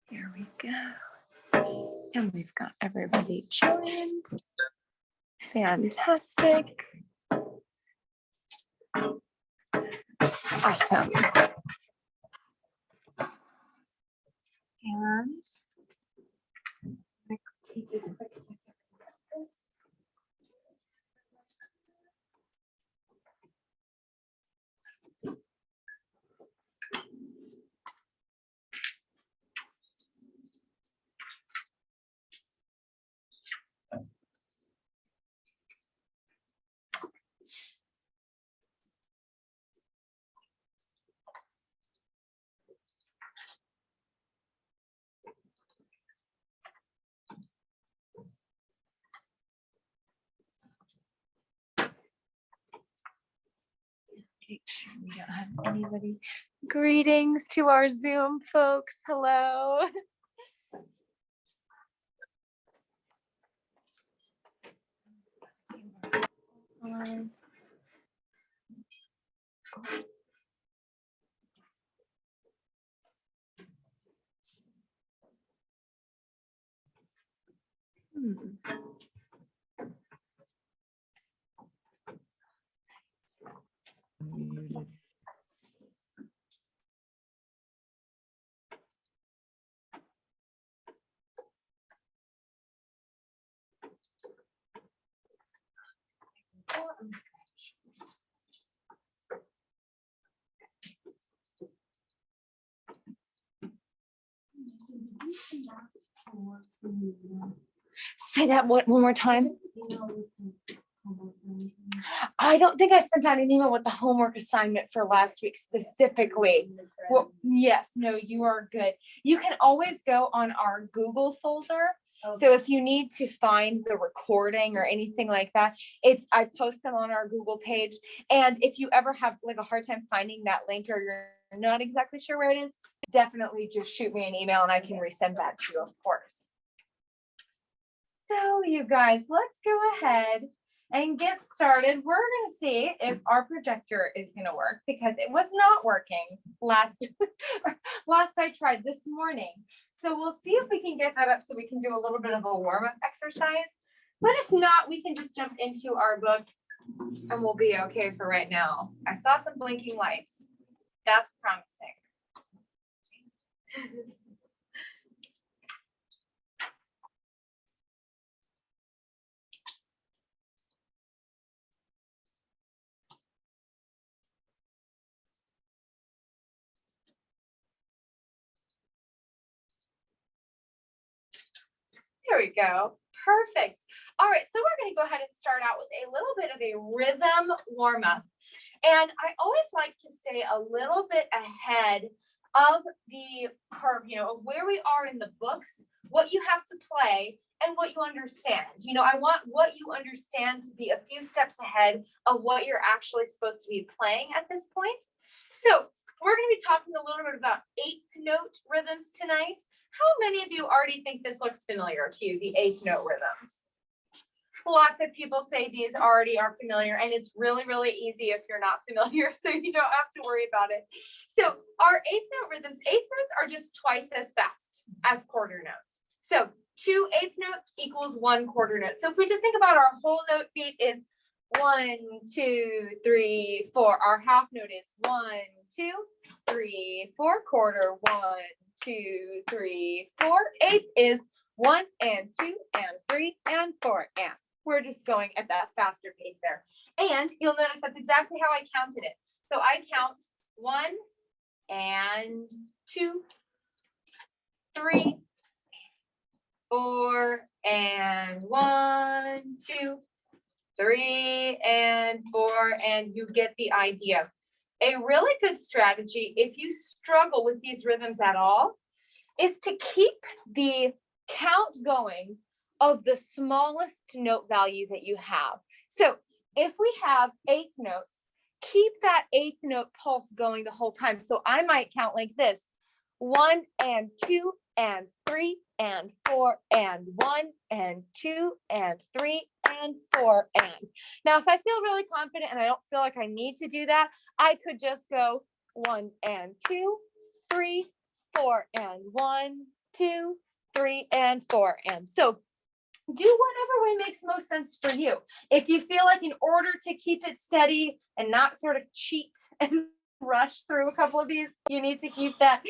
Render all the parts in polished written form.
Here we go. And we've got everybody joined. Fantastic. Awesome. And take a quick second. Make sure we don't have anybody. Greetings to our Zoom folks. Hello. Say that one more time. I don't think I sent out an email with the homework assignment for last week specifically. Well, yes, no, you are good. You can always go on our Google folder. So if you need to find the recording or anything like that, I post them on our Google page. And if you ever have like a hard time finding that link or you're not exactly sure where it is, definitely just shoot me an email and I can resend that to you, of course. So you guys, let's go ahead and get started. We're going to see if our projector is going to work because it was not working last I tried this morning. So we'll see if we can get that up so we can do a little bit of a warm-up exercise. But if not, we can just jump into our book and we'll be okay for right now. I saw some blinking lights. That's promising. There we go. Perfect. All right, so we're going to go ahead and start out with a little bit of a rhythm warm-up. And I always like to stay a little bit ahead of the curve, of where we are in the books, what you have to play, and what you understand. I want what you understand to be a few steps ahead of what you're actually supposed to be playing at this point. So we're going to be talking a little bit about eighth note rhythms tonight. How many of you already think this looks familiar to you, the eighth note rhythms? Lots of people say these already are familiar, and it's really, really easy if you're not familiar, so you don't have to worry about it. So our eighth note rhythms, eighth notes are just twice as fast as quarter notes. So 2 eighth notes equals 1 quarter note. So if we just think about our whole note beat is 1, 2, 3, 4. Our half note is 1, 2, 3, 4. Quarter 1, 2, 3, 4. Eighth is 1 and 2 and 3 and 4 and. We're just going at that faster pace there. And you'll notice that's exactly how I counted it. So I count 1 and 2, 3, 4 and 1, 2, 3 and 4, and you get the idea. A really good strategy, if you struggle with these rhythms at all, is to keep the count going of the smallest note value that you have. So if we have eighth notes, keep that eighth note pulse going the whole time. So I might count like this: 1 and 2 and 3 and 4 and 1 and 2 and 3 and 4 and. Now, if I feel really confident and I don't feel like I need to do that, I could just go 1 and 2 3, 4, and 1, 2, 3, and 4. And so do whatever way makes most sense for you. If you feel like in order to keep it steady and not sort of cheat and rush through a couple of these, you need to keep that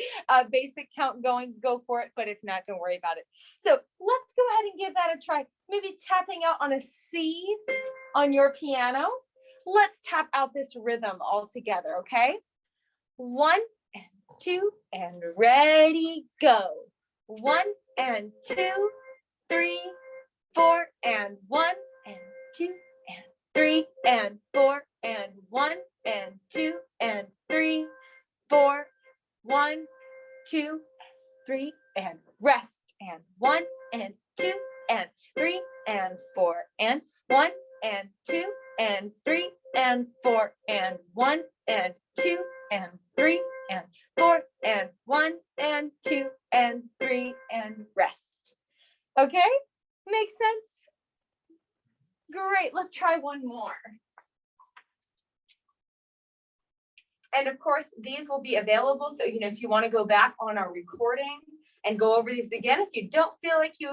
basic count going, go for it. But if not, don't worry about it. So let's go ahead and give that a try. Maybe tapping out on a C on your piano. Let's tap out this rhythm all together, okay? 1 and 2 and ready, go. 1 and 2, 3, 4 and 1 and 2 and 3 and 4 and 1 and 2 and 3, 4, 1, 2, 3 and rest and 1 and 2 and 3 and 4 and 1 and 2 and 3 and 4 and 1 and 2 and 3 and 4 and 1 and 2 and 3 and rest. Okay? Makes sense? Great. Let's try one more. And of course, these will be available. So, if you want to go back on our recording and go over these again, if you don't feel like you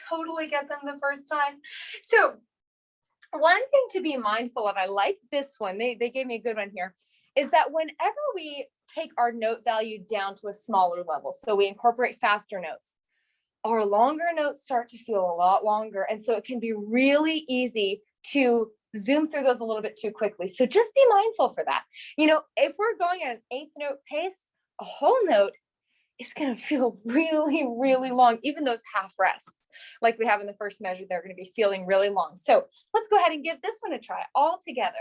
totally get them the first time. So one thing to be mindful of, I like this one. They gave me a good one here, is that whenever we take our note value down to a smaller level, so we incorporate faster notes, our longer notes start to feel a lot longer. And so it can be really easy to zoom through those a little bit too quickly. So just be mindful for that. If we're going at an eighth note pace, a whole note is going to feel really, really long. Even those half rests, like we have in the first measure, they're going to be feeling really long. So let's go ahead and give this one a try all together.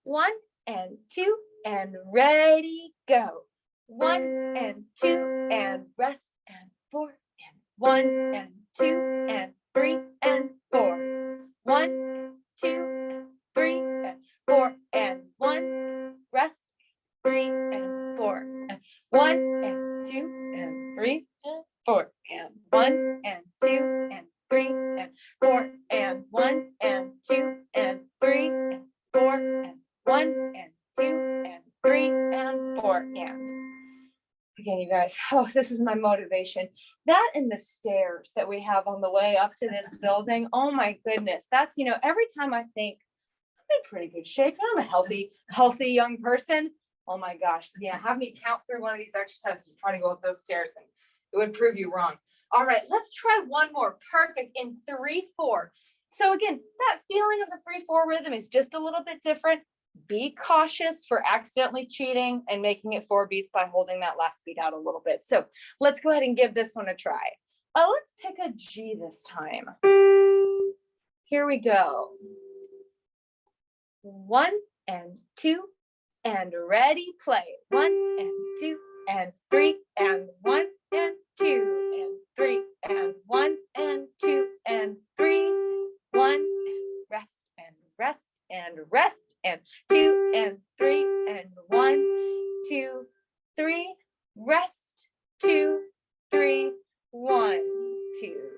1 and 2 and ready, go. 1 and 2 and rest and 4 and 1 and 2 and 3 and 4. 1 and 2 and 3 and 4 and 1. Rest. 3 and 4 and 1 and 2 and 3 and 4 and 1 and 2 and 3 and 4 and 1 and 2 and 3 and 4 and 1 and 2 and 3 and 4 and. Again, you guys, this is my motivation. That and the stairs that we have on the way up to this building. Oh my goodness. That's, every time I think I'm in pretty good shape, I'm a healthy young person. Oh my gosh. Yeah. Have me count through one of these exercises and try to go up those stairs, and it would prove you wrong. All right, let's try one more. Perfect. In 3/4. So again, that feeling of the 3/4 rhythm is just a little bit different. Be cautious for accidentally cheating and making it 4 beats by holding that last beat out a little bit. So let's go ahead and give this one a try. Let's pick a G this time. Here we go. 1 and 2 and ready, play. 1 and 2 and 3 and 1 and 2 and 3 and 1 and 2 and 3. 1 and rest and rest and rest. And 2 and 3 and 1, 2, 3, rest, 2, 3, 1, 2,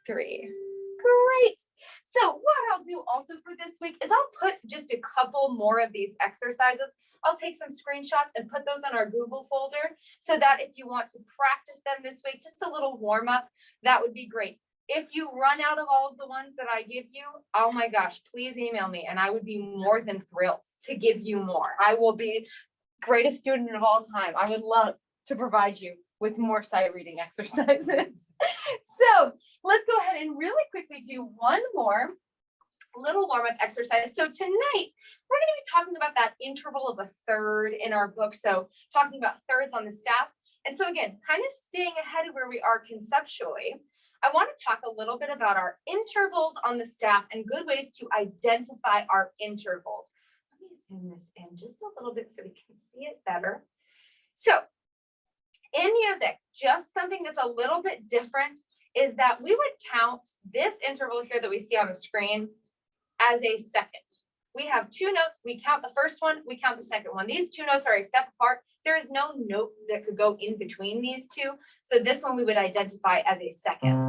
3. Great. So what I'll do also for this week is I'll put just a couple more of these exercises. I'll take some screenshots and put those on our Google folder so that if you want to practice them this week, just a little warm up, that would be great. If you run out of all of the ones that I give you, oh my gosh, please email me and I would be more than thrilled to give you more. I will be greatest student of all time. I would love to provide you with more sight reading exercises. So let's go ahead and really quickly do one more little warm-up exercise. So tonight, we're going to be talking about that interval of a third in our book. So talking about thirds on the staff. And so again, kind of staying ahead of where we are conceptually, I want to talk a little bit about our intervals on the staff and good ways to identify our intervals. Let me zoom this in just a little bit so we can see it better. So in music, just something that's a little bit different is that we would count this interval here that we see on the screen as a second. We have 2 notes. We count the first one. We count the second one. These 2 notes are a step apart. There is no note that could go in between these 2. So this one we would identify as a second.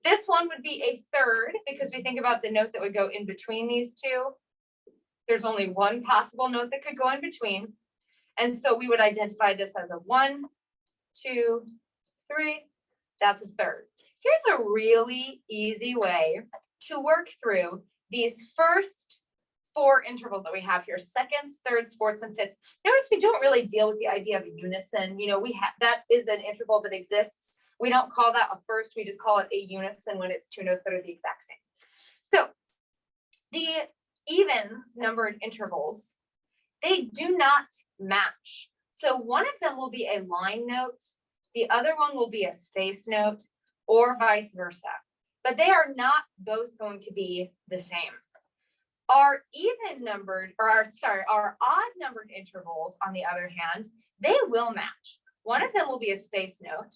This one would be a third because we think about the note that would go in between these 2. There's only one possible note that could go in between. And so we would identify this as a 1, 2, 3, that's a third. Here's a really easy way to work through these first 4 intervals that we have here: seconds, thirds, fourths, and fifths. Notice we don't really deal with the idea of a unison. You know, we have, that is an interval that exists. We don't call that a first, we just call it a unison when it's 2 notes that are the exact same. So the even numbered intervals, they do not match. So one of them will be a line note, the other one will be a space note, or vice versa. But they are not both going to be the same. Our even numbered, or our odd numbered intervals, on the other hand, they will match. One of them will be a space note,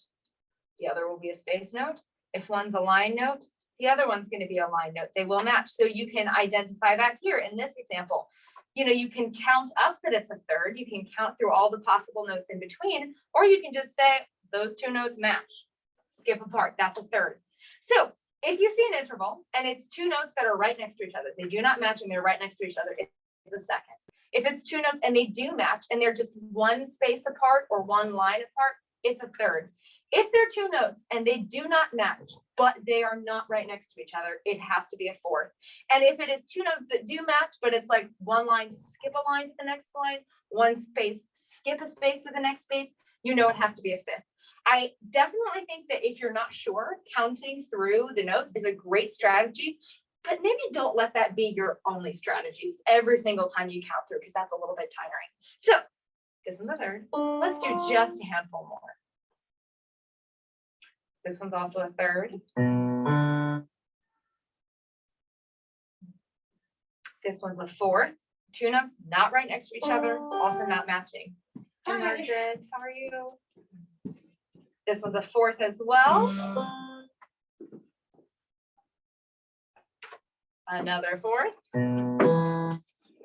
the other will be a space note. If one's a line note, the other one's going to be a line note. They will match. So you can identify that here in this example. You know, you can count up that it's a third, you can count through all the possible notes in between, or you can just say those 2 notes match, skip a part, that's a third. So if you see an interval and it's 2 notes that are right next to each other, they do not match and they're right next to each other, it's a second. If it's 2 notes and they do match and they're just 1 space apart or 1 line apart, it's a third. If they're 2 notes and they do not match, but they are not right next to each other, it has to be a fourth. And if it is 2 notes that do match, but it's like 1 line, skip a line to the next line, 1 space, skip a space to the next space, you know it has to be a fifth. I definitely think that if you're not sure, counting through the notes is a great strategy, but maybe don't let that be your only strategies every single time you count through, because that's a little bit tiring. So this one's a third. Let's do just a handful more. This one's also a third. This one's a fourth. 2 notes not right next to each other, also not matching. Hi, Margaret, how are you? This one's a fourth as well. Another fourth.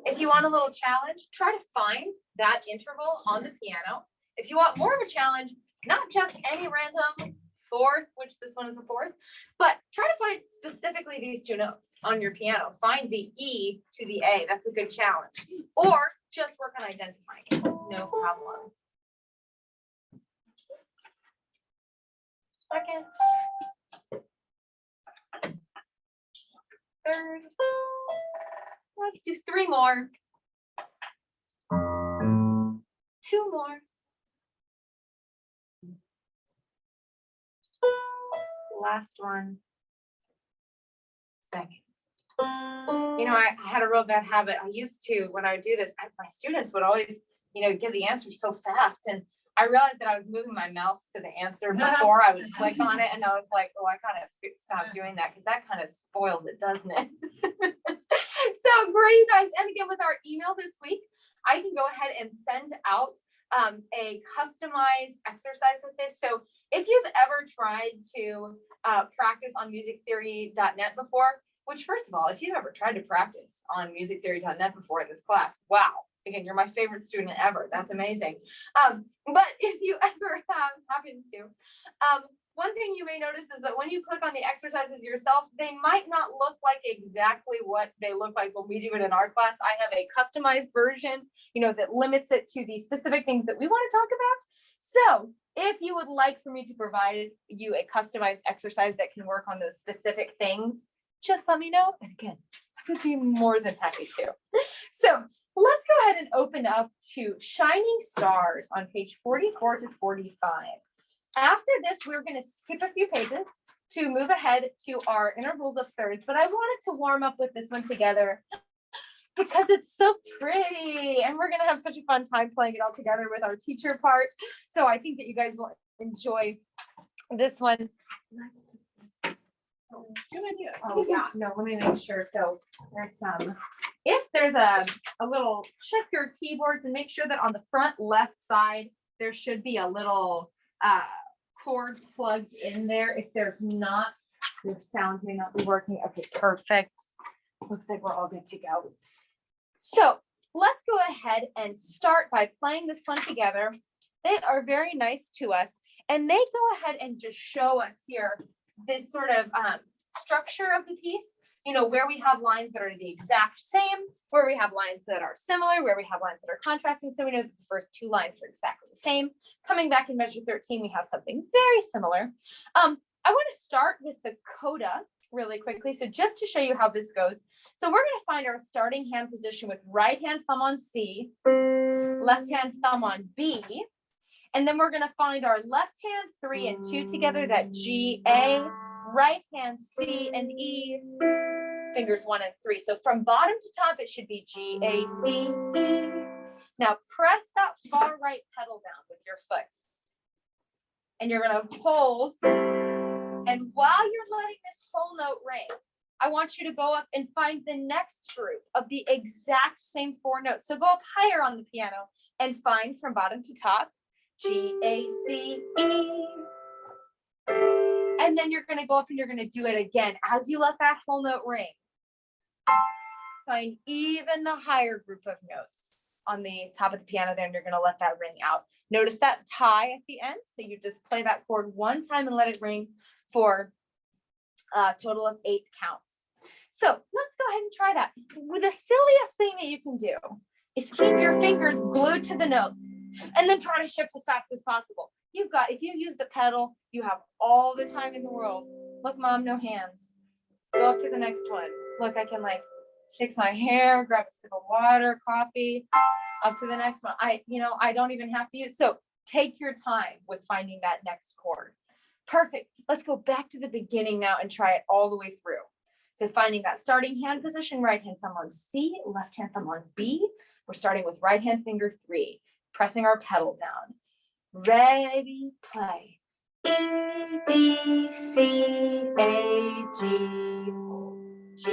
If you want a little challenge, try to find that interval on the piano. If you want more of a challenge, not just any random fourth, which this one is a fourth, but try to find specifically these 2 notes on your piano. Find the E to the A. That's a good challenge. Or just work on identifying it. No problem. Second. Third. Let's do 3 more. 2 more. Last one. Seconds. You know, I had a real bad habit. I used to, when I would do this, my students would always, you know, give the answer so fast. And I realized that I was moving my mouse to the answer before I would click on it. And I was like, oh, I gotta stop doing that, because that kind of spoils it, doesn't it? So for you guys, and again, with our email this week, I can go ahead and send out a customized exercise with this. So if you've ever tried to practice on musictheory.net before, which first of all, if you've ever tried to practice on musictheory.net before in this class, wow. Again, you're my favorite student ever. That's amazing. But if you ever have happened to, one thing you may notice is that when you click on the exercises yourself, they might not look like exactly what they look like when we do it in our class. I have a customized version, you know, that limits it to the specific things that we want to talk about. So if you would like for me to provide you a customized exercise that can work on those specific things, just let me know. And again, I would be more than happy to. So let's go ahead and open up to Shining Stars on page 44 to 45. After this, we're going to skip a few pages to move ahead to our intervals of thirds, but I wanted to warm up with this one together because it's so pretty and we're going to have such a fun time playing it all together with our teacher part. So I think that you guys will enjoy this one. Good idea. Oh yeah, no, let me make sure. So there's some, if there's a little, check your keyboards and make sure that on the front left side, there should be a little cord plugged in there. If there's not, the sound may not be working. Okay, perfect. Looks like we're all good to go. So let's go ahead and start by playing this one together. They are very nice to us and they go ahead and just show us here this sort of structure of the piece, you know, where we have lines that are the exact same, where where we have lines that are similar, where we have lines that are contrasting. So we know that the first two lines are exactly the same. Coming back in measure 13, we have something very similar. I want to start with the coda really quickly. So just to show you how this goes. So we're going to find our starting hand position with right hand thumb on C, left hand thumb on B. And then we're going to find our left hand 3 and 2 together, that G, A, right hand C and E, fingers 1 and 3. So from bottom to top, it should be G, A, C, E. Now press that far right pedal down with your foot. And you're going to hold. And while you're letting this whole note ring, I want you to go up and find the next group of the exact same 4 notes. So go up higher on the piano and find from bottom to top, G, A, C, E. And then you're going to go up and you're going to do it again as you let that whole note ring. Find even the higher group of notes on the top of the piano there, and you're going to let that ring out. Notice that tie at the end. So you just play that chord one time and let it ring for a total of 8 counts. So let's go ahead and try that. Well, the silliest thing that you can do is keep your fingers glued to the notes and then try to shift as fast as possible. If you use the pedal, you have all the time in the world. Look, Mom, no hands. Go up to the next one. Look, I can fix my hair, grab a sip of water, coffee, up to the next one. I don't even have to use. So take your time with finding that next chord. Perfect. Let's go back to the beginning now and try it all the way through. So finding that starting hand position, right hand thumb on C, left hand thumb on B. We're starting with right hand finger 3, pressing our pedal down. Ready, play. E, D, C, A, G, hold, G,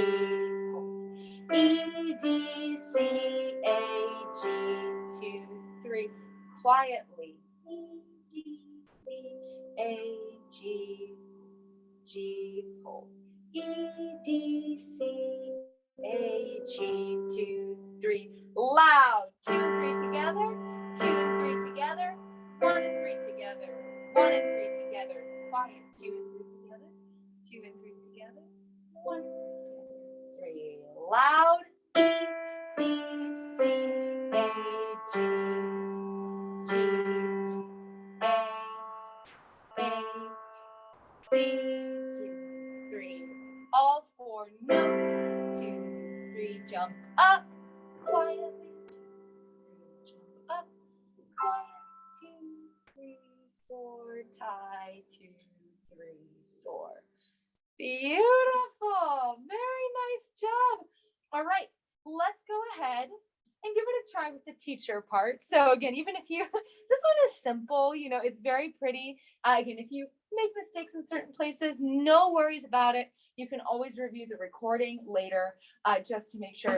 hold. E, D, C, A, G, 2, 3. Quietly. E, D, C, A, G, G, hold. E, D, C, A, G, 2, 3. Loud. 2 and 3 together. 2 and 3 together. 1 and 3 together. 1 and 3 together. Quiet. 2 and 3 together. 2 and 3 together. 1 and 3 together. 3. Loud. E, D, C, A, G, G, A, C, 2, 3. All 4 notes. 2, 3. Jump up. Quietly. 2, 3. Jump up. Quiet. 2, 3, 4. Tie. 2, 3, 4. Beautiful. Very nice job. All right. Let's go ahead and give it a try with the teacher part. So again, even if you, this one is simple, it's very pretty. Again, if you make mistakes in certain places, no worries about it. You can always review the recording later, just to make sure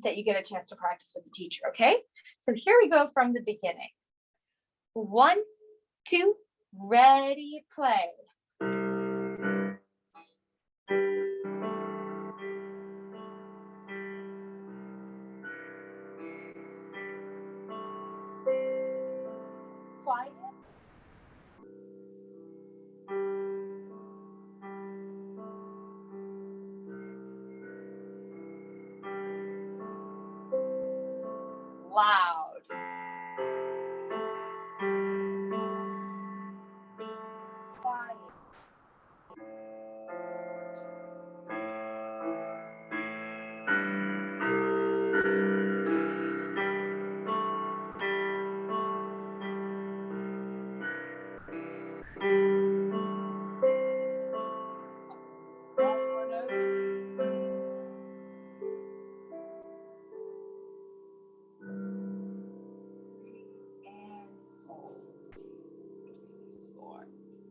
that you get a chance to practice with the teacher, okay? So here we go from the beginning. 1, 2, ready, play. Quiet. Loud. Quiet.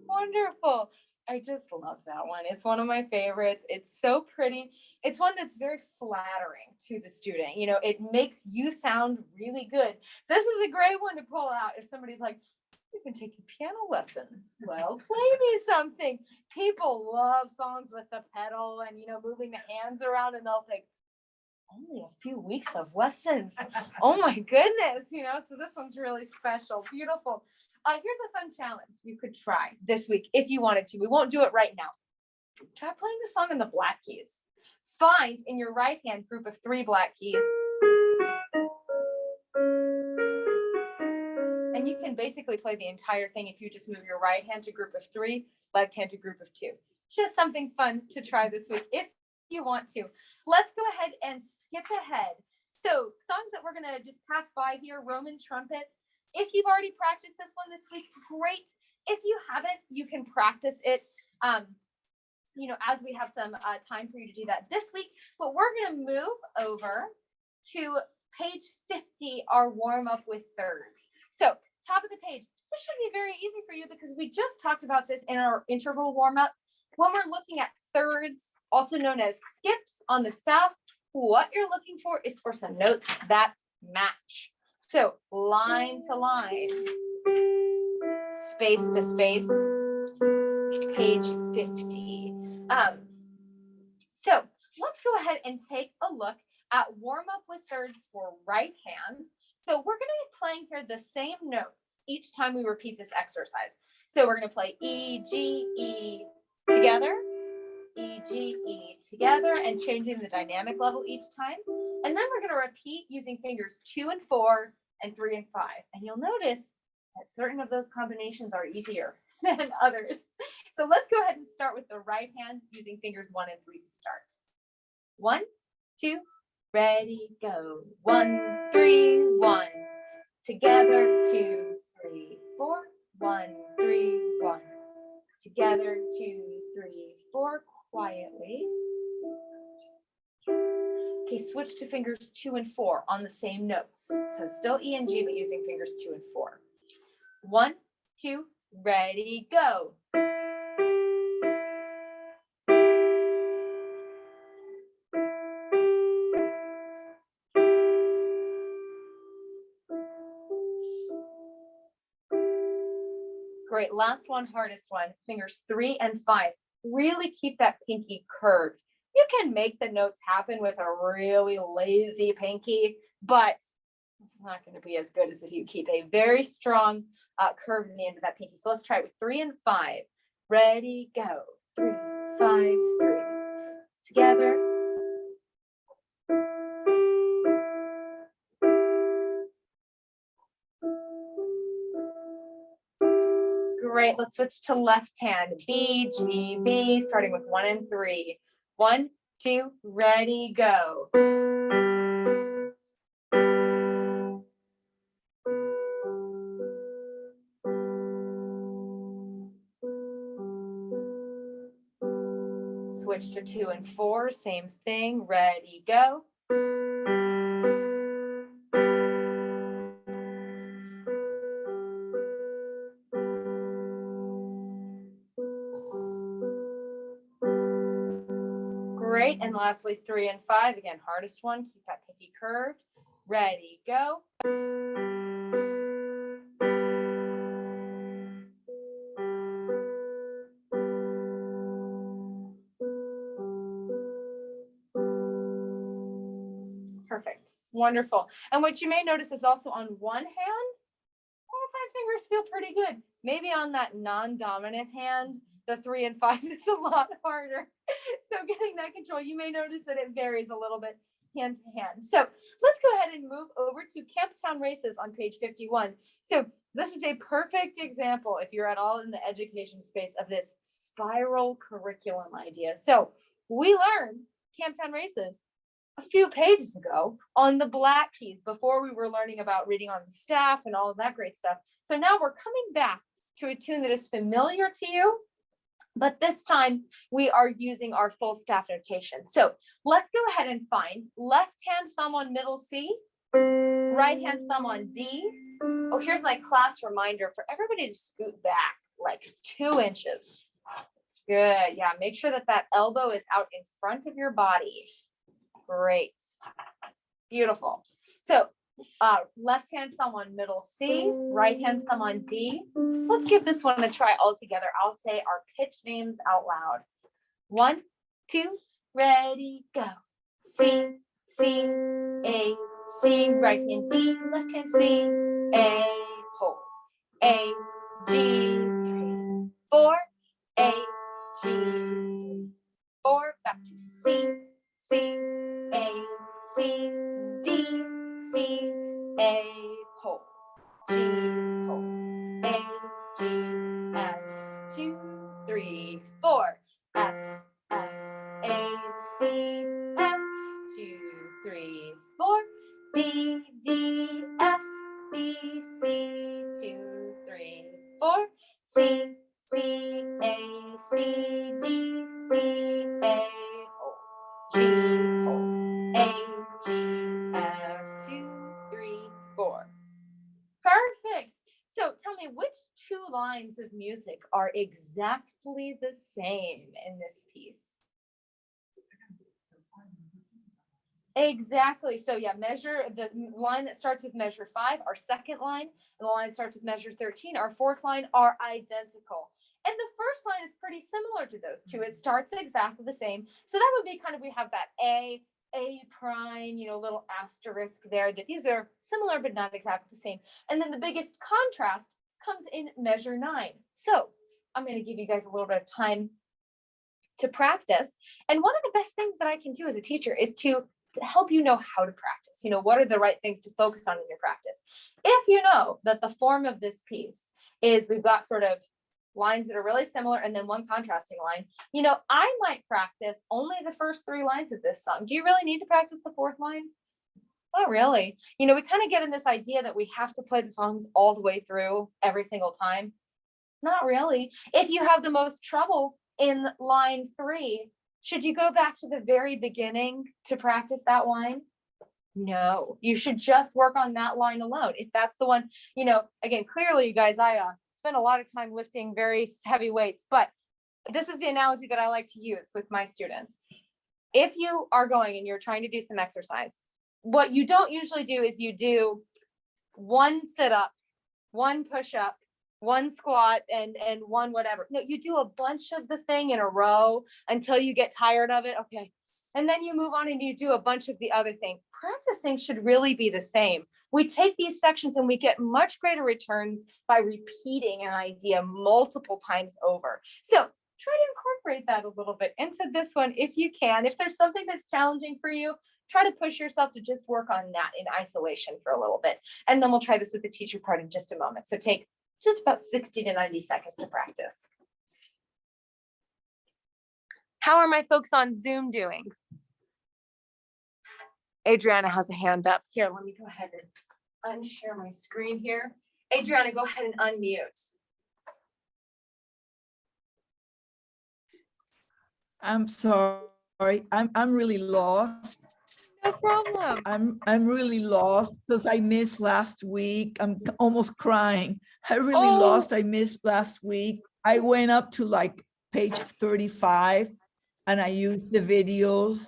Wonderful. I just love that one. It's one of my favorites. It's so pretty. It's one that's very flattering to the student. It makes you sound really good. This is a great one to pull out if somebody's like, you can take piano lessons. Well, play me something. People love songs with the pedal and, moving the hands around, and they'll think, only a few weeks of lessons. Oh my goodness, so this one's really special. Beautiful. Here's a fun challenge you could try this week if you wanted to. We won't do it right now. Try playing the song in the black keys. find in your right hand group of 3 black keys. And you can basically play the entire thing if you just move your right hand to group of 3, left hand to group of 2. Just something fun to try this week if you want to. Let's go ahead and skip ahead. So songs that we're gonna just pass by here, Roman trumpets. If you've already practiced this one this week, great. If you haven't, you can practice it, you know, as we have some time for you to do that this week. But we're gonna move over to page 50, our warm up with thirds. So top of the page, this should be very easy for you because we just talked about this in our interval warm up. When we're looking at thirds, also known as skips on the staff, what you're looking for is for some notes that match. So line to line, space to space, page 50. So let's go ahead and take a look at warm up with thirds for right hand. So we're going to be playing here the same notes each time we repeat this exercise. So we're going to play E, G, E together, E, G, E together, and changing the dynamic level each time. And then we're going to repeat using fingers 2 and 4 and 3 and 5. And you'll notice that certain of those combinations are easier than others. So let's go ahead and start with the right hand using fingers 1 and 3 to start. 1, 2, ready, go. 1, 3, 1. Together, 2, 3, 4. 1, 3, 1. Together, 2, 3, 4. Quietly. Okay, switch to fingers 2 and 4 on the same notes. So still E and G, but using fingers 2 and 4. 1, 2, ready, go. Great, last one, hardest one, fingers 3 and 5. Really keep that pinky curved. You can make the notes happen with a really lazy pinky, but it's not going to be as good as if you keep a very strong curve in the end of that pinky. So let's try it with 3 and 5. Ready, go. 3, 5, 3. Together. Great, let's switch to left hand. B, G, B, starting with 1 and 3. 1, 2, ready, go. Switch to 2 and 4, same thing, ready, go. Great, and lastly 3 and 5, again, hardest one, keep that pinky curved, ready, go. Perfect. Wonderful. And what you may notice is also on one hand, all 5 fingers feel pretty good. Maybe on that non-dominant hand, the 3 and 5 is a lot harder. So getting that control, you may notice that it varies a little bit hand to hand. So let's go ahead and move over to Camptown Races on page 51. So this is a perfect example, if you're at all in the education space, of this spiral curriculum idea. So we learned Camptown Races a few pages ago on the black keys before we were learning about reading on the staff and all of that great stuff. So now we're coming back to a tune that is familiar to you, but this time we are using our full staff notation. So let's go ahead and find left hand thumb on middle C, right hand thumb on D. Oh, here's my class reminder for everybody to scoot back like 2 inches. Good, yeah, make sure that that elbow is out in front of your body. Great. Beautiful. So left hand thumb on middle C, right hand thumb on D. Let's give this one a try all together. I'll say our pitch names out loud. 1, 2, ready, go. C, C, A, C, right hand D, left hand C, A, hold. A, G, 3, 4, A, G, 4, back to C, C, C, A, ho, G, ho, A, G, F, 2, 3, 4, F, F, A, C, F, 2, 3, 4, D, D, F, B, C, 2, 3, 4, C, C, A, C, D, C, A, ho, G, ho, A, G, F, 2, 3, 4. Perfect. So tell me, which two lines of music are exactly the same in this piece? Exactly. So yeah, measure the line that starts with measure 5, our second line, and the line that starts with measure 13, our fourth line, are identical. And the first line is pretty similar to those two. It starts exactly the same. So that would be kind of, we have that A prime, little asterisk there, that these are similar but not exactly the same. And then the biggest contrast comes in measure 9. So I'm going to give you guys a little bit of time to practice. And one of the best things that I can do as a teacher is to help you know how to practice. What are the right things to focus on in your practice? If you know that the form of this piece is, we've got sort of lines that are really similar and then one contrasting line, I might practice only the first 3 lines of this song. Do you really need to practice the fourth line? Not really. We kind of get in this idea that we have to play the songs all the way through every single time. Not really. If you have the most trouble in line 3, should you go back to the very beginning to practice that line? No, you should just work on that line alone. If that's the one, again, clearly, you guys, I spend a lot of time lifting very heavy weights, but this is the analogy that I like to use with my students. If you are going and you're trying to do some exercise, what you don't usually do is you do 1 sit-up, 1 push-up, 1 squat, and 1 whatever. No, you do a bunch of the thing in a row until you get tired of it. Okay. And then you move on and you do a bunch of the other thing. Practicing should really be the same. We take these sections and we get much greater returns by repeating an idea multiple times over. So try to incorporate that a little bit into this one if you can. If there's something that's challenging for you, try to push yourself to just work on that in isolation for a little bit. And then we'll try this with the teacher part in just a moment. So take just about 60 to 90 seconds to practice. How are my folks on Zoom doing? Adriana has a hand up. Here, let me go ahead and unshare my screen here. Adriana, go ahead and unmute. I'm sorry. I'm really lost. No problem. I'm really lost because I missed last week. I'm almost crying. I really lost. I missed last week. I went up to like page 35 and I used the videos,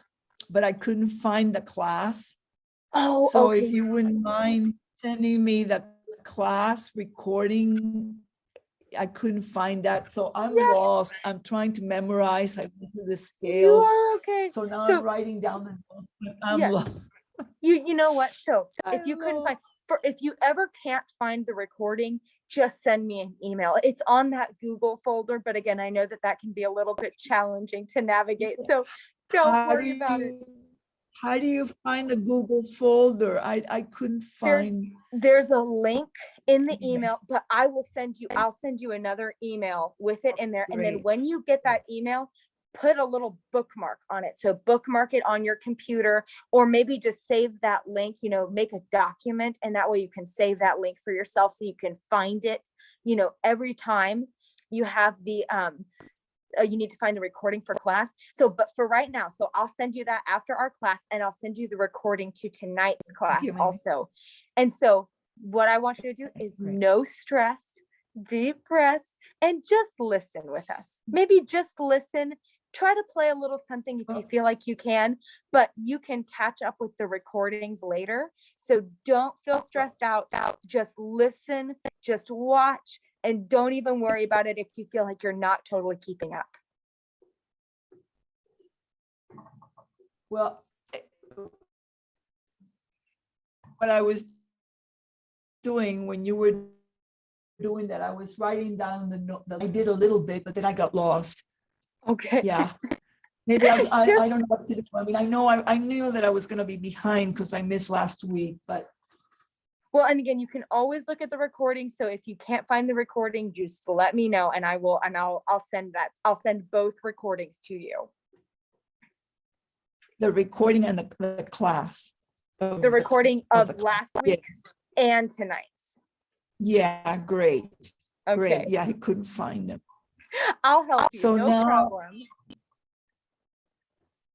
but I couldn't find the class. Oh, so okay. If you wouldn't mind sending me the class recording, I couldn't find that. So I'm lost. I'm trying to memorize. I went to the scales. You are okay. So now I'm writing down the notes, but I'm lost. You know what? So if you I couldn't know. find, if you ever can't find the recording, just send me an email. It's on that Google folder, but again, I know that can be a little bit challenging to navigate. So don't worry about it. How do you find the Google folder? I couldn't find. There's a link in the email, but I'll send you another email with it in there. And then Great. when you get that email, put a little bookmark on it. So bookmark it on your computer, or maybe just save that link, make a document, and that way you can save that link for yourself so you can find it, every time you have the, you need to find the recording for class. So, but for right now, so I'll send you that after our class, and I'll send you the recording to tonight's class also. And so what I want you to do is no stress, deep breaths, and just listen with us. Maybe just listen. Try to play a little something if you feel like you can, but you can catch up with the recordings later. So don't feel stressed out. Just listen, just watch, and don't even worry about it if you feel like you're not totally keeping up. Well, what I was doing when you were doing that, I was writing down the note. I did a little bit, but then I got lost. Okay. Yeah. Maybe I Just- don't know what to do. I mean, I knew that I was going to be behind because I missed last week, but Well, and again, you can always look at the recording. So if you can't find the recording, just let me know and I'll send that. I'll send both recordings to you. the recording and the class. The recording of of the last class. Yeah. week's and tonight's. Yeah, great. Okay. Great. Yeah, I couldn't find them. I'll help you. So No now- problem.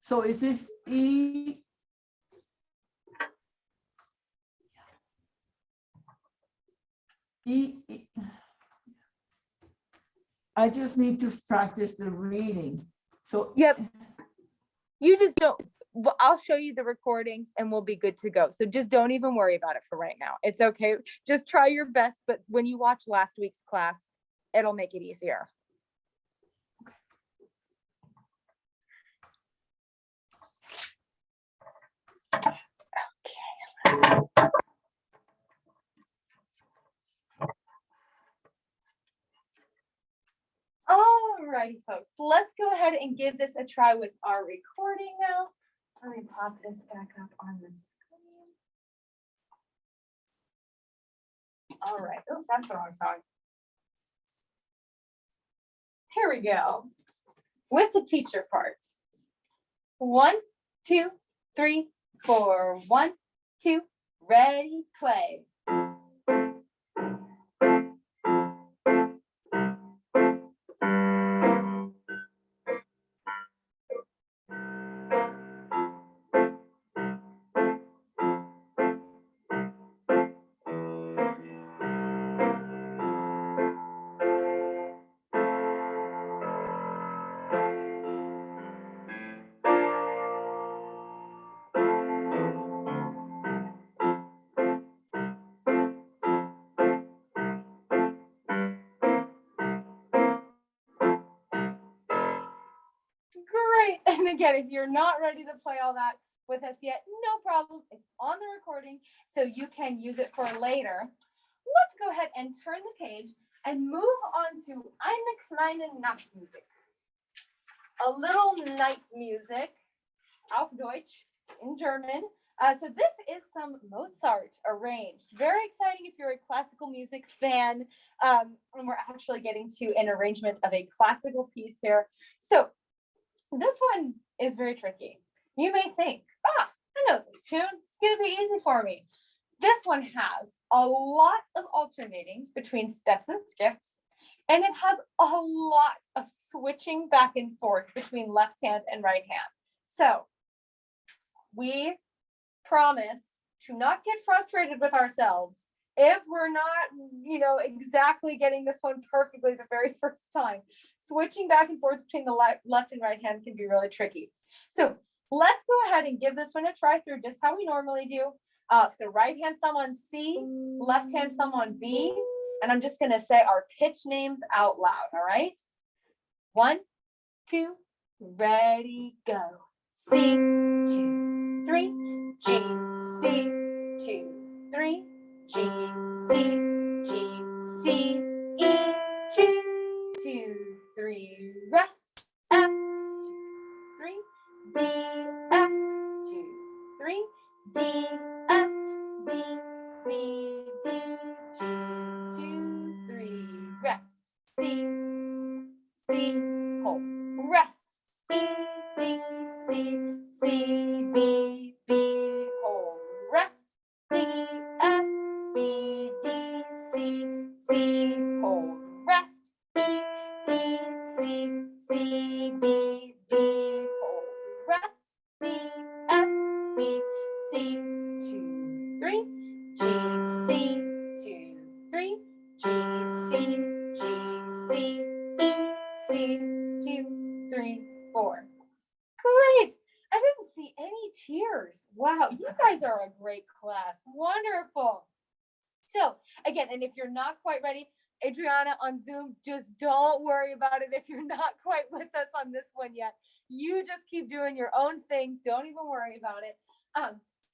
So is this E? I just need to practice the reading. So. Yep. You just don't, well, I'll show you the recordings and we'll be good to go. So just don't even worry about it for right now. It's okay. Just try your best. But when you watch last week's class, it'll make it easier. Alrighty, folks, let's go ahead and give this a try with our recording now. Let me pop this back up on the screen. All right, oops, that's the wrong song. Here we go. With the teacher part. 1, 2, 3, 4. 1, 2, ready, play. Great. And again, if you're not ready to play all that with us yet, no problem. It's on the recording, so you can use it for later. Let's go ahead and turn the page and move on to Eine kleine Nachtmusik. A little night music, auf Deutsch, in German. So this is some Mozart arranged. Very exciting if you're a classical music fan. And we're actually getting to an arrangement of a classical piece here. So this one is very tricky. You may think, I know this tune. It's going to be easy for me. This one has a lot of alternating between steps and skips, and it has a lot of switching back and forth between left hand and right hand. So we promise to not get frustrated with ourselves if we're not, exactly getting this one perfectly the very first time. Switching back and forth between the left and right hand can be really tricky. So let's go ahead and give this one a try through just how we normally do. So right hand thumb on C, left hand thumb on B, and I'm just gonna say our pitch names out loud, all right? 1, 2, ready, go. C, 2, 3, G, C, 2, 3, G, C, G, C, E, G, 2, 3, rest, F, 2, 3, D, F, 2, 3, D, F, D, B, D, G, 2, 3, rest, C, C, hold, rest, E, D, C, C, B, B, hold, rest, D, F, B, D, C, C, hold, rest, E, D, C, C, B, B, hold, rest, D, F, B, C, 2, 3, G, C, 2, 3, G, C, G, C, E, C, 2, 3, 4. Great. I didn't see any tears. Wow, you guys are a great class. Wonderful. So again, and if you're not quite ready, Adriana on Zoom, just don't worry about it if you're not quite with us on this one yet. You just keep doing your own thing. Don't even worry about it.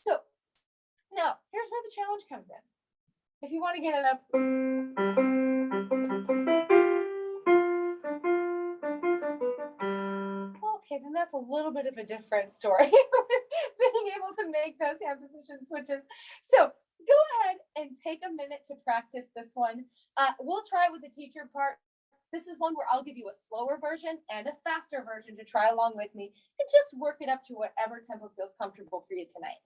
So now here's where the challenge comes in. If you want to get it up. Okay, then that's a little bit of a different story. Being able to make those hand position switches. So go ahead and take a minute to practice this one. We'll try with the teacher part. This is one where I'll give you a slower version and a faster version to try along with me and just work it up to whatever tempo feels comfortable for you tonight.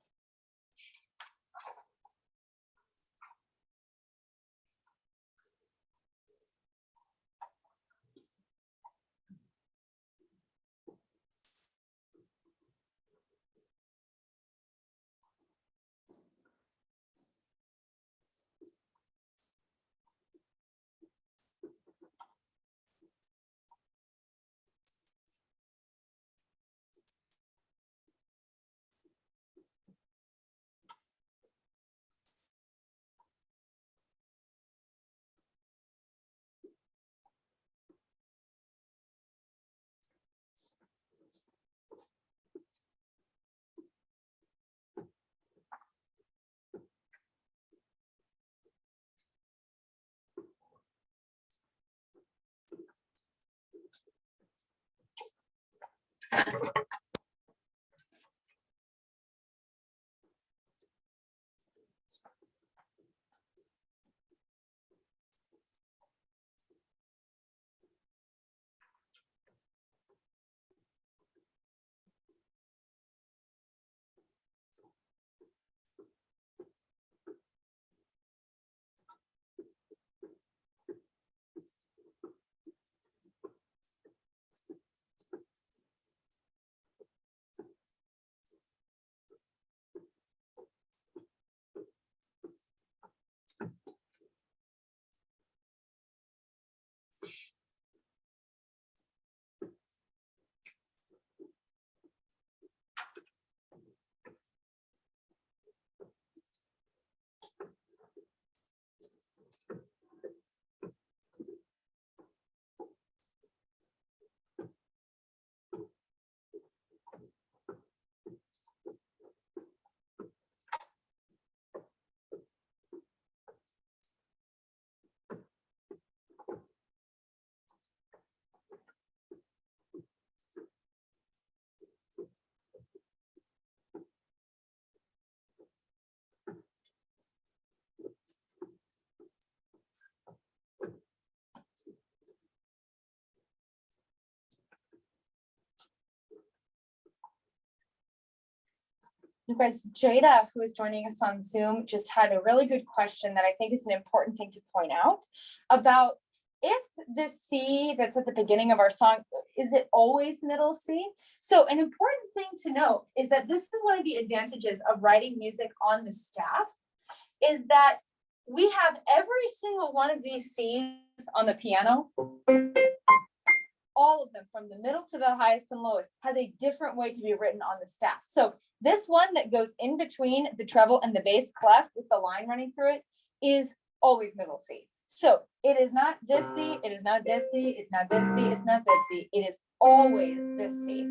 You guys, Jada, who is joining us on Zoom, just had a really good question that I think is an important thing to point out about if this C that's at the beginning of our song, is it always middle C? So an important thing to note is that this is one of the advantages of writing music on the staff, is that we have every single one of these C's on the piano. All of them from the middle to the highest and lowest has a different way to be written on the staff. So this one that goes in between the treble and the bass clef with the line running through it is always middle C. So it is not this C, it is not this C, it's not this C, it's not this C. It is always this C.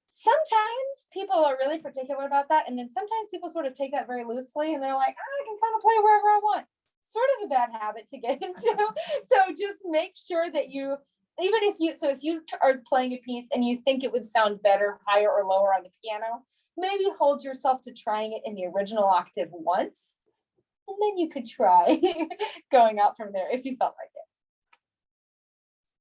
Sometimes people are really particular about that. And then sometimes people sort of take that very loosely and they're like, I can kind of play wherever I want. Sort of a bad habit to get into. So just make sure that you, even if you, so if you are playing a piece and you think it would sound better higher or lower on the piano, maybe hold yourself to trying it in the original octave once, and then you could try going out from there if you felt like it.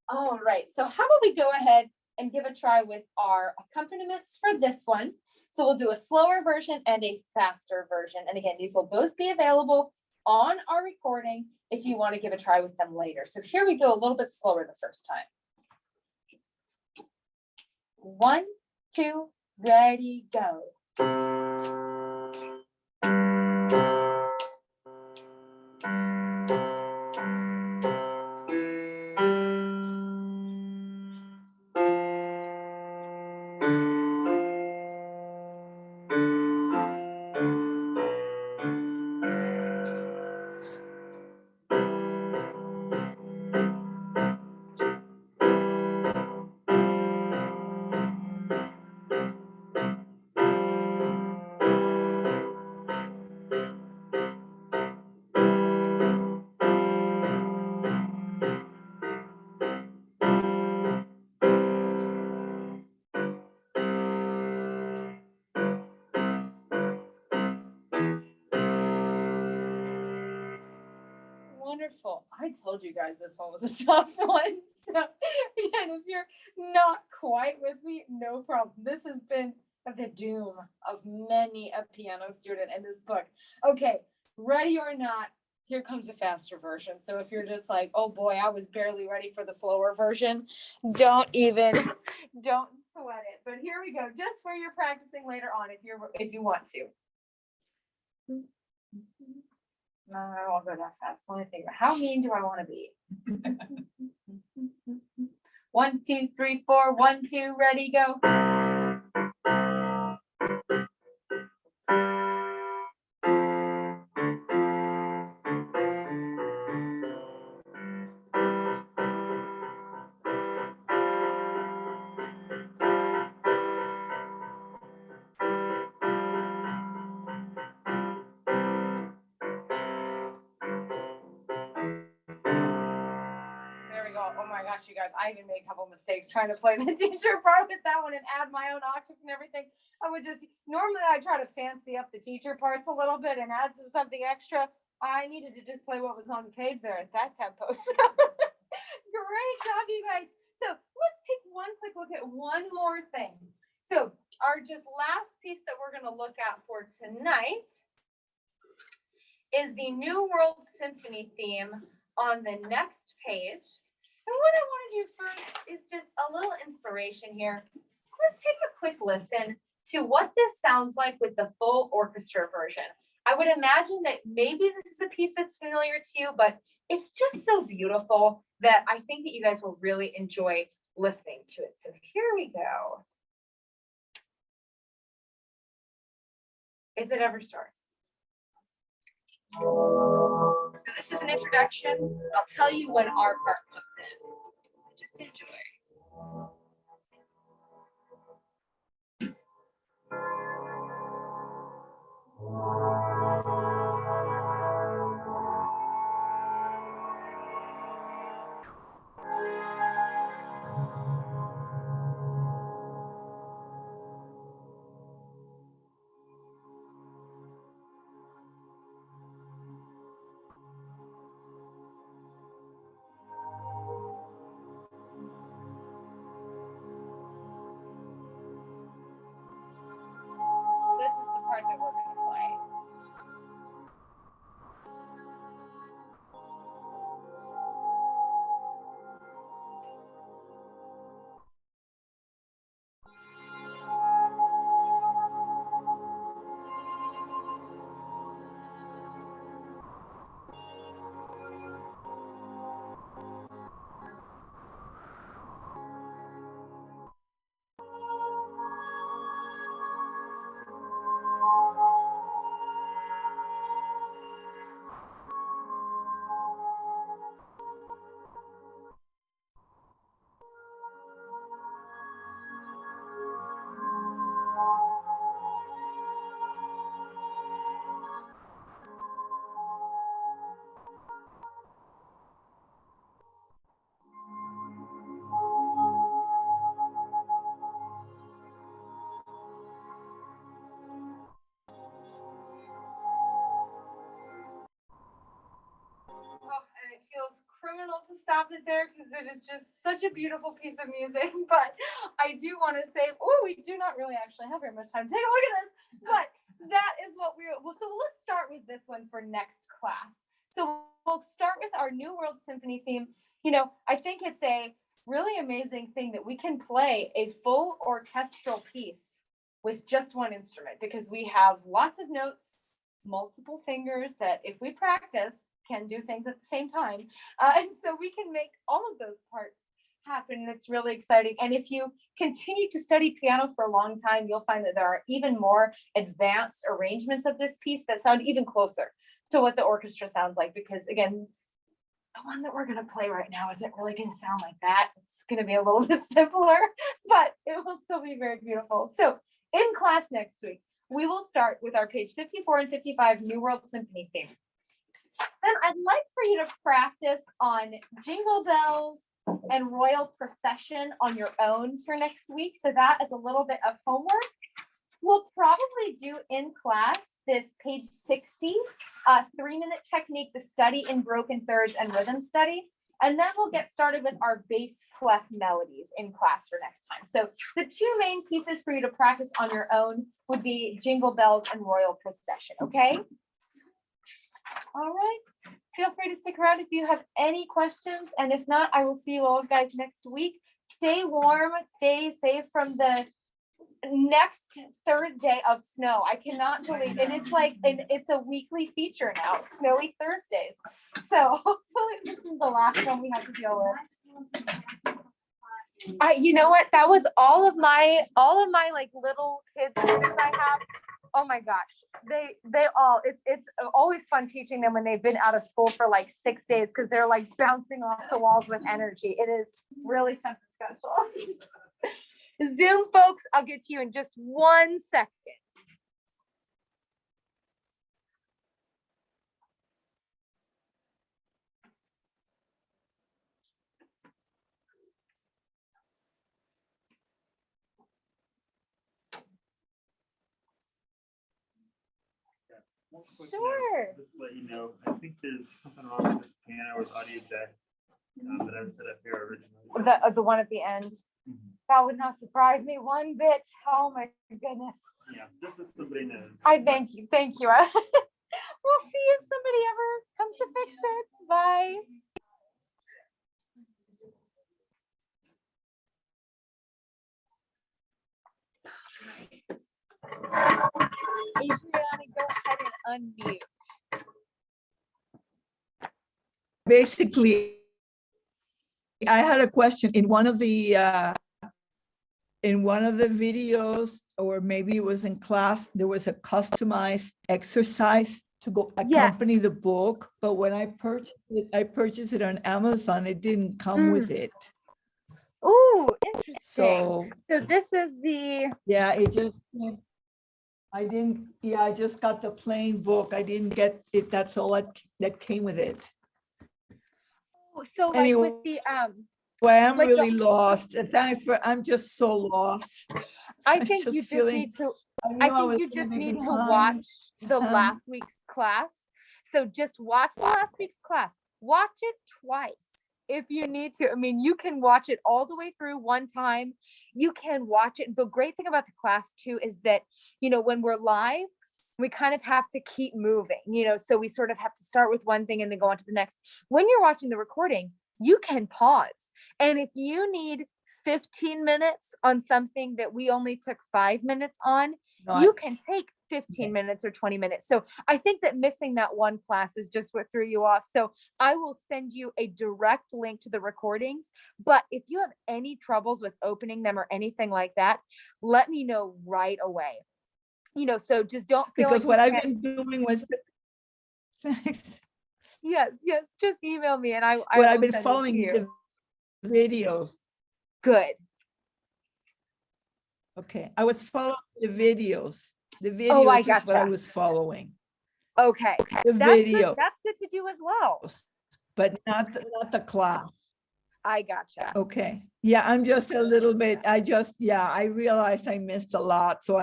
All right, so how about we go ahead and give a try with our accompaniments for this one. So we'll do a slower version and a faster version. And again, these will both be available on our recording if you want to give a try with them later. So here we go, a little bit slower the first time. 1, 2, ready, go. Wonderful. I told you guys this one was a tough one. So again, if you're not quite with me, no problem. This has been the doom of many a piano student in this book. Okay, ready or not, here comes a faster version. So if you're just like, oh boy, I was barely ready for the slower version, don't sweat it. But here we go, just for your practicing later on if you want to. No, I won't go that fast. Let me think about how mean do I want to be? 1, 2, 3, 4, 1, 2, ready, go. There we go. Oh my gosh, you guys, I even made a couple mistakes trying to play the teacher part with that one and add my own octaves and everything. I would just, normally I try to fancy up the teacher parts a little bit and add something extra. I needed to just play what was on the page there at that tempo. So great job, you guys. So let's take one quick look at one more thing. So our just last piece that we're going to look at for tonight is the New World Symphony theme on the next page. And what I want to do first is just a little inspiration here. Let's take a quick listen to what this sounds like with the full orchestra version. I would imagine that maybe this is a piece that's familiar to you, but it's just so beautiful that I think that you guys will really enjoy listening to it. So here we go. If it ever starts. So this is an introduction. I'll tell you when our part comes in. Just enjoy. This is the part that we're going to play. And it feels criminal to stop it there because it is just such a beautiful piece of music. But I do want to say, oh, we do not really actually have very much time to take a look at this. But that is what so let's start with this one for next class. So we'll start with our New World Symphony theme. You know, I think it's a really amazing thing that we can play a full orchestral piece with just one instrument because we have lots of notes, multiple fingers that if we practice can do things at the same time. And so we can make all of those parts happen. And it's really exciting. And if you continue to study piano for a long time, you'll find that there are even more advanced arrangements of this piece that sound even closer to what the orchestra sounds like. Because again, the one that we're going to play right now isn't really going to sound like that. It's going to be a little bit simpler, but it will still be very beautiful. So in class next week, we will start with our page 54 and 55 New World Symphony theme. Then I'd like for you to practice on Jingle Bells and Royal Procession on your own for next week. So that is a little bit of homework. We'll probably do in class this page 60 3-minute technique, the study in broken thirds and rhythm study. And then we'll get started with our bass clef melodies in class for next time. So the two main pieces for you to practice on your own would be Jingle Bells and Royal Procession, okay? All right, feel free to stick around if you have any questions. And if not, I will see you all guys next week. Stay warm, stay safe from the next Thursday of snow. I cannot believe it. It's like, it's a weekly feature now, snowy Thursdays. So hopefully this is the last one we have to deal with. You know what? That was all of my like little kids students I have. Oh my gosh. They all, it's always fun teaching them when they've been out of school for like 6 days, because they're like bouncing off the walls with energy. It is really something special. Zoom folks, I'll get to you in just 1 second. One quick Sure. note, just to let you know, I think there's something wrong with this piano or audio deck that I set up here originally. The one at the end. Mhm. That would not surprise me one bit. Oh my goodness. Yeah, just so somebody knows. I thank you. Thank you. We'll see if somebody ever comes to fix it. Bye. Adriana, go ahead and unmute. Basically, I had a question in one of the videos, or maybe it was in class, there was a customized exercise to go accompany Yes. the book, but when I purchased it on Amazon, it didn't come with it. Ooh, interesting. So So this is the, yeah, it just, I just got the plain book. I didn't get it. That's all that came with it. so like Anyway, with the, Well, I'm like the- really lost. I'm just so lost. I was think just you just feeling- need to, I I knew think was you gonna just be need to behind. watch the Um, last week's class. So just watch the last week's class. Watch it twice if you need to. I mean, you can watch it all the way through one time. You can watch it. The great thing about the class too is that, when we're live, we kind of have to keep moving, so we sort of have to start with one thing and then go on to the next. When you're watching the recording, you can pause. And if you need 15 minutes on something that we only took 5 minutes on, no, you can take 15 Okay. minutes or 20 minutes. So I think that missing that one class is just what threw you off. So I will send you a direct link to the recordings. But if you have any troubles with opening them or anything like that, let me know right away. So just don't feel because like what you I've can't- been doing was, thanks. yes, just email me and I What will I've been send it to following you. the videos. Good. Okay, I was following the videos. The Oh, videos I is what I gotcha. was following. Okay. The video, That's good to do as well. but not the class. I gotcha. Okay, yeah, I'm just a little bit, I realized I missed a lot, so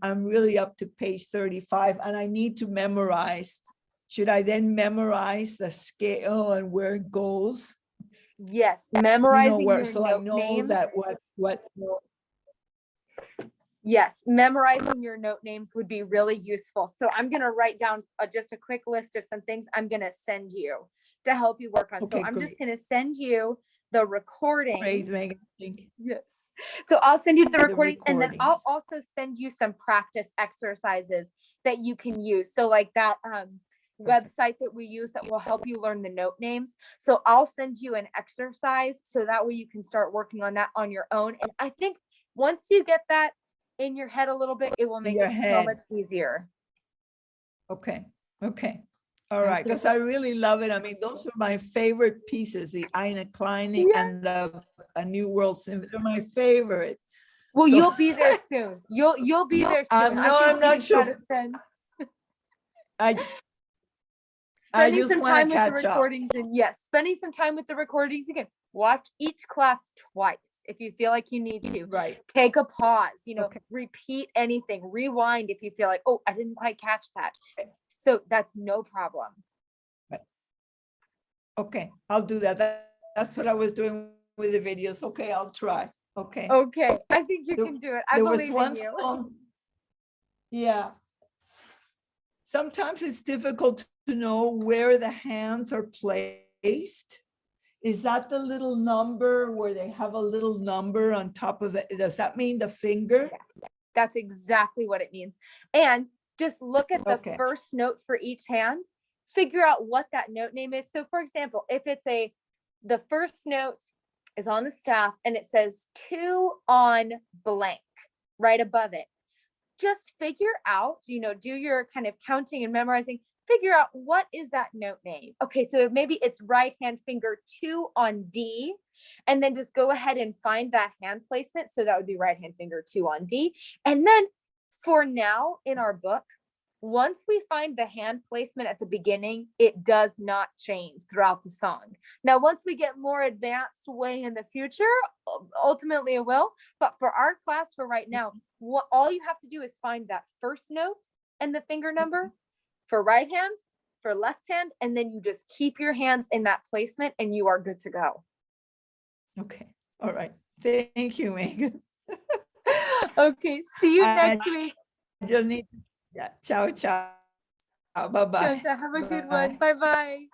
I'm really up to page 35 and I need to memorize. Should I then memorize the scale and where it goes? Yes, You know, memorizing where, your so I note know names. that what, Yes, memorizing your note names would be really useful. So I'm going to write down just a quick list of some things I'm going to send you to help you work on. So Okay, I'm just great. going to send you the recordings. Great, Megan, thank you. Yes. So I'll send you the The recording and then I'll recordings. also send you some practice exercises that you can use. So like that website that we use that will help you learn the note names. So I'll send you an exercise so that way you can start working on that on your own. And I think once you get that in your head a little bit, it will make your it so head. much easier. Okay, all right, because I really love it. I mean, those are my favorite pieces, the Eine Kleine and A New World Symphony. They're my favorite. Well, So- you'll be there soon. You'll be there soon. No, I'm not just gotta sure. spend I spending just some wanna time with the catch up. recordings and yes, spending some time with the recordings again. Watch each class twice if you feel like you need to. Right, Take a pause, Okay. repeat anything, rewind if you feel like, oh, I didn't quite catch that. So that's no problem. Okay, I'll do that. That's what I was doing with the videos. Okay, I'll try. Okay. Okay, I think you There- can do it. I There was believe in one you. song. Yeah. Sometimes it's difficult to know where the hands are placed. Is that the little number where they have a little number on top of it? Does that mean the finger? Yes, that's exactly what it means. And just look at the Okay. first note for each hand, figure out what that note name is. So for example, if it's the first note is on the staff and it says 2 on blank right above it, just figure out, do your kind of counting and memorizing, figure out what is that note name. Okay, so maybe it's right hand finger 2 on D, and then just go ahead and find that hand placement. So that would be right hand finger 2 on D. And then for now in our book, once we find the hand placement at the beginning, it does not change throughout the song. Now, once we get more advanced way in the future, ultimately it will. But for our class for right now, all you have to do is find that first note and the finger number for right hand, for left hand, and then you just keep your hands in that placement and you are good to go. Okay, all right. Thank you, Megan. Okay, see you I- next week. I just need, yeah, ciao, ciao. Bye-bye. Have a good Bye. one. Bye-bye.